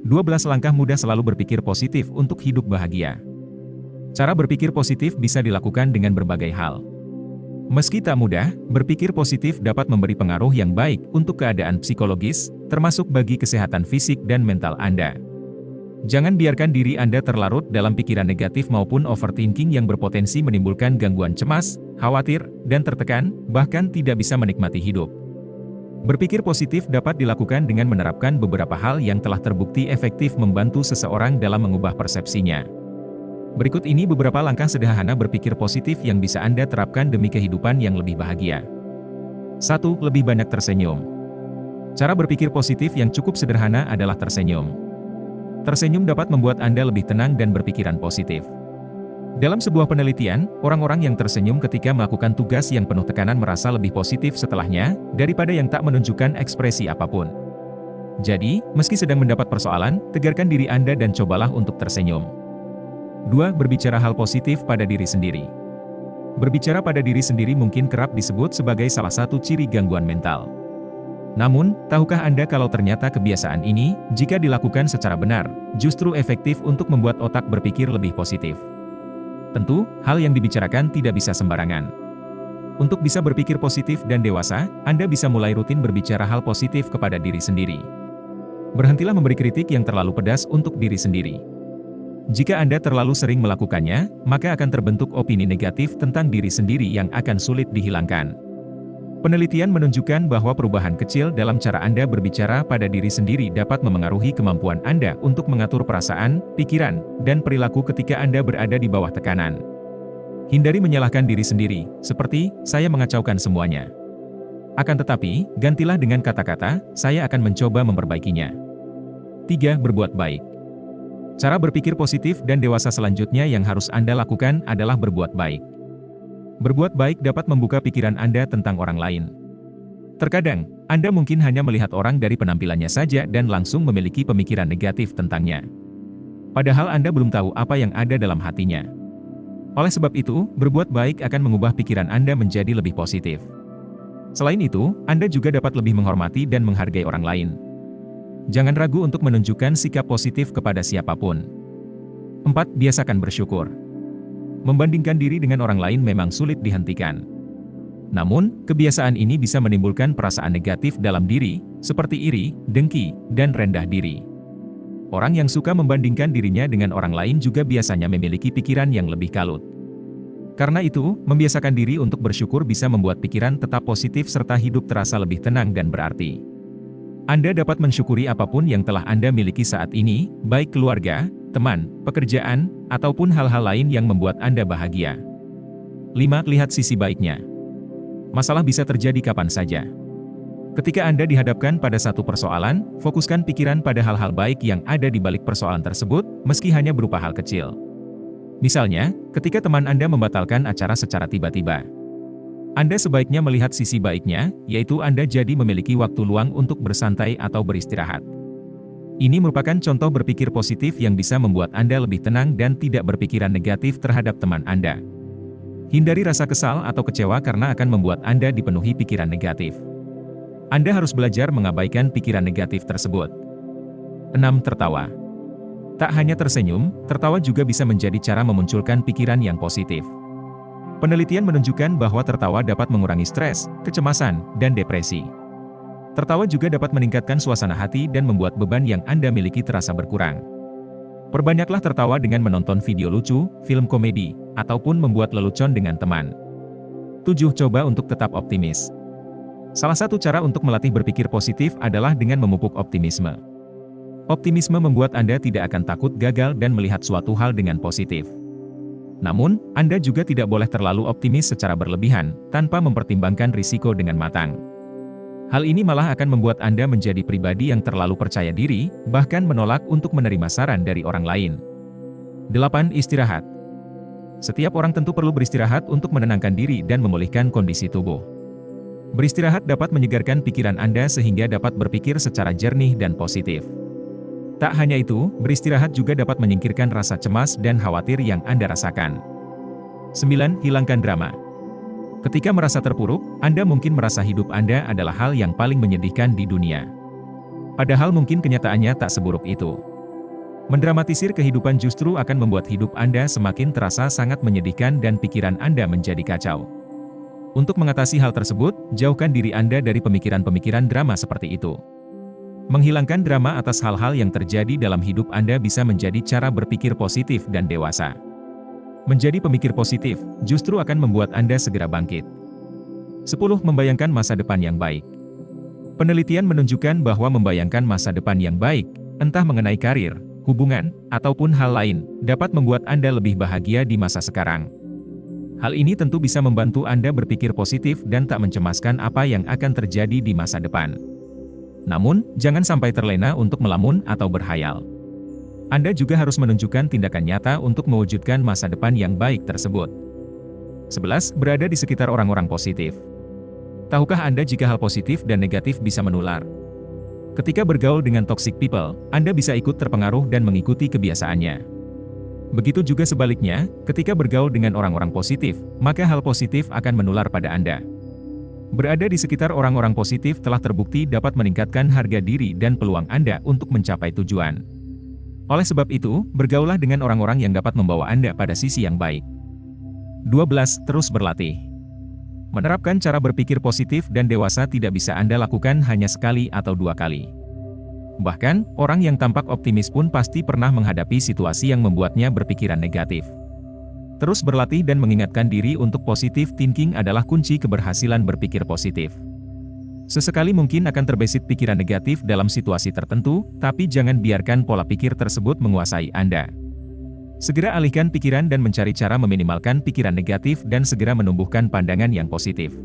12 langkah mudah selalu berpikir positif untuk hidup bahagia. Cara berpikir positif bisa dilakukan dengan berbagai hal. Meski tak mudah, berpikir positif dapat memberi pengaruh yang baik untuk keadaan psikologis, termasuk bagi kesehatan fisik dan mental Anda. Jangan biarkan diri Anda terlarut dalam pikiran negatif maupun overthinking yang berpotensi menimbulkan gangguan cemas, khawatir, dan tertekan, bahkan tidak bisa menikmati hidup. Berpikir positif dapat dilakukan dengan menerapkan beberapa hal yang telah terbukti efektif membantu seseorang dalam mengubah persepsinya. Berikut ini beberapa langkah sederhana berpikir positif yang bisa Anda terapkan demi kehidupan yang lebih bahagia. 1. Lebih banyak tersenyum. Cara berpikir positif yang cukup sederhana adalah tersenyum. Tersenyum dapat membuat Anda lebih tenang dan berpikiran positif. Dalam sebuah penelitian, orang-orang yang tersenyum ketika melakukan tugas yang penuh tekanan merasa lebih positif setelahnya, daripada yang tak menunjukkan ekspresi apapun. Jadi, meski sedang mendapat persoalan, tegarkan diri Anda dan cobalah untuk tersenyum. 2. Berbicara hal positif pada diri sendiri. Berbicara pada diri sendiri mungkin kerap disebut sebagai salah satu ciri gangguan mental. Namun, tahukah Anda kalau ternyata kebiasaan ini, jika dilakukan secara benar, justru efektif untuk membuat otak berpikir lebih positif? Tentu, hal yang dibicarakan tidak bisa sembarangan. Untuk bisa berpikir positif dan dewasa, Anda bisa mulai rutin berbicara hal positif kepada diri sendiri. Berhentilah memberi kritik yang terlalu pedas untuk diri sendiri. Jika Anda terlalu sering melakukannya, maka akan terbentuk opini negatif tentang diri sendiri yang akan sulit dihilangkan. Penelitian menunjukkan bahwa perubahan kecil dalam cara Anda berbicara pada diri sendiri dapat memengaruhi kemampuan Anda untuk mengatur perasaan, pikiran, dan perilaku ketika Anda berada di bawah tekanan. Hindari menyalahkan diri sendiri, seperti, "Saya mengacaukan semuanya." Akan tetapi, gantilah dengan kata-kata, "Saya akan mencoba memperbaikinya." 3. Berbuat baik. Cara berpikir positif dan dewasa selanjutnya yang harus Anda lakukan adalah berbuat baik. Berbuat baik dapat membuka pikiran Anda tentang orang lain. Terkadang, Anda mungkin hanya melihat orang dari penampilannya saja dan langsung memiliki pemikiran negatif tentangnya. Padahal Anda belum tahu apa yang ada dalam hatinya. Oleh sebab itu, berbuat baik akan mengubah pikiran Anda menjadi lebih positif. Selain itu, Anda juga dapat lebih menghormati dan menghargai orang lain. Jangan ragu untuk menunjukkan sikap positif kepada siapapun. 4. Biasakan bersyukur. Membandingkan diri dengan orang lain memang sulit dihentikan. Namun, kebiasaan ini bisa menimbulkan perasaan negatif dalam diri, seperti iri, dengki, dan rendah diri. Orang yang suka membandingkan dirinya dengan orang lain juga biasanya memiliki pikiran yang lebih kalut. Karena itu, membiasakan diri untuk bersyukur bisa membuat pikiran tetap positif serta hidup terasa lebih tenang dan berarti. Anda dapat mensyukuri apapun yang telah Anda miliki saat ini, baik keluarga, teman, pekerjaan, ataupun hal-hal lain yang membuat Anda bahagia. 5. Lihat sisi baiknya. Masalah bisa terjadi kapan saja. Ketika Anda dihadapkan pada satu persoalan, fokuskan pikiran pada hal-hal baik yang ada di balik persoalan tersebut, meski hanya berupa hal kecil. Misalnya, ketika teman Anda membatalkan acara secara tiba-tiba. Anda sebaiknya melihat sisi baiknya, yaitu Anda jadi memiliki waktu luang untuk bersantai atau beristirahat. Ini merupakan contoh berpikir positif yang bisa membuat Anda lebih tenang dan tidak berpikiran negatif terhadap teman Anda. Hindari rasa kesal atau kecewa karena akan membuat Anda dipenuhi pikiran negatif. Anda harus belajar mengabaikan pikiran negatif tersebut. 6. Tertawa. Tak hanya tersenyum, tertawa juga bisa menjadi cara memunculkan pikiran yang positif. Penelitian menunjukkan bahwa tertawa dapat mengurangi stres, kecemasan, dan depresi. Tertawa juga dapat meningkatkan suasana hati dan membuat beban yang Anda miliki terasa berkurang. Perbanyaklah tertawa dengan menonton video lucu, film komedi, ataupun membuat lelucon dengan teman. 7. Coba untuk tetap optimis. Salah satu cara untuk melatih berpikir positif adalah dengan memupuk optimisme. Optimisme membuat Anda tidak akan takut gagal dan melihat suatu hal dengan positif. Namun, Anda juga tidak boleh terlalu optimis secara berlebihan, tanpa mempertimbangkan risiko dengan matang. Hal ini malah akan membuat Anda menjadi pribadi yang terlalu percaya diri, bahkan menolak untuk menerima saran dari orang lain. 8. Istirahat. Setiap orang tentu perlu beristirahat untuk menenangkan diri dan memulihkan kondisi tubuh. Beristirahat dapat menyegarkan pikiran Anda sehingga dapat berpikir secara jernih dan positif. Tak hanya itu, beristirahat juga dapat menyingkirkan rasa cemas dan khawatir yang Anda rasakan. 9. Hilangkan drama. Ketika merasa terpuruk, Anda mungkin merasa hidup Anda adalah hal yang paling menyedihkan di dunia. Padahal mungkin kenyataannya tak seburuk itu. Mendramatisir kehidupan justru akan membuat hidup Anda semakin terasa sangat menyedihkan dan pikiran Anda menjadi kacau. Untuk mengatasi hal tersebut, jauhkan diri Anda dari pemikiran-pemikiran drama seperti itu. Menghilangkan drama atas hal-hal yang terjadi dalam hidup Anda bisa menjadi cara berpikir positif dan dewasa. Menjadi pemikir positif, justru akan membuat Anda segera bangkit. 10. Membayangkan masa depan yang baik. Penelitian menunjukkan bahwa membayangkan masa depan yang baik, entah mengenai karir, hubungan, ataupun hal lain, dapat membuat Anda lebih bahagia di masa sekarang. Hal ini tentu bisa membantu Anda berpikir positif dan tak mencemaskan apa yang akan terjadi di masa depan. Namun, jangan sampai terlena untuk melamun atau berhayal. Anda juga harus menunjukkan tindakan nyata untuk mewujudkan masa depan yang baik tersebut. 11. Berada di sekitar orang-orang positif. Tahukah Anda jika hal positif dan negatif bisa menular? Ketika bergaul dengan toxic people, Anda bisa ikut terpengaruh dan mengikuti kebiasaannya. Begitu juga sebaliknya, ketika bergaul dengan orang-orang positif, maka hal positif akan menular pada Anda. Berada di sekitar orang-orang positif telah terbukti dapat meningkatkan harga diri dan peluang Anda untuk mencapai tujuan. Oleh sebab itu, bergaulah dengan orang-orang yang dapat membawa Anda pada sisi yang baik. 12. Terus berlatih. Menerapkan cara berpikir positif dan dewasa tidak bisa Anda lakukan hanya sekali atau 2 kali. Bahkan, orang yang tampak optimis pun pasti pernah menghadapi situasi yang membuatnya berpikiran negatif. Terus berlatih dan mengingatkan diri untuk positive thinking adalah kunci keberhasilan berpikir positif. Sesekali mungkin akan terbesit pikiran negatif dalam situasi tertentu, tapi jangan biarkan pola pikir tersebut menguasai Anda. Segera alihkan pikiran dan mencari cara meminimalkan pikiran negatif dan segera menumbuhkan pandangan yang positif.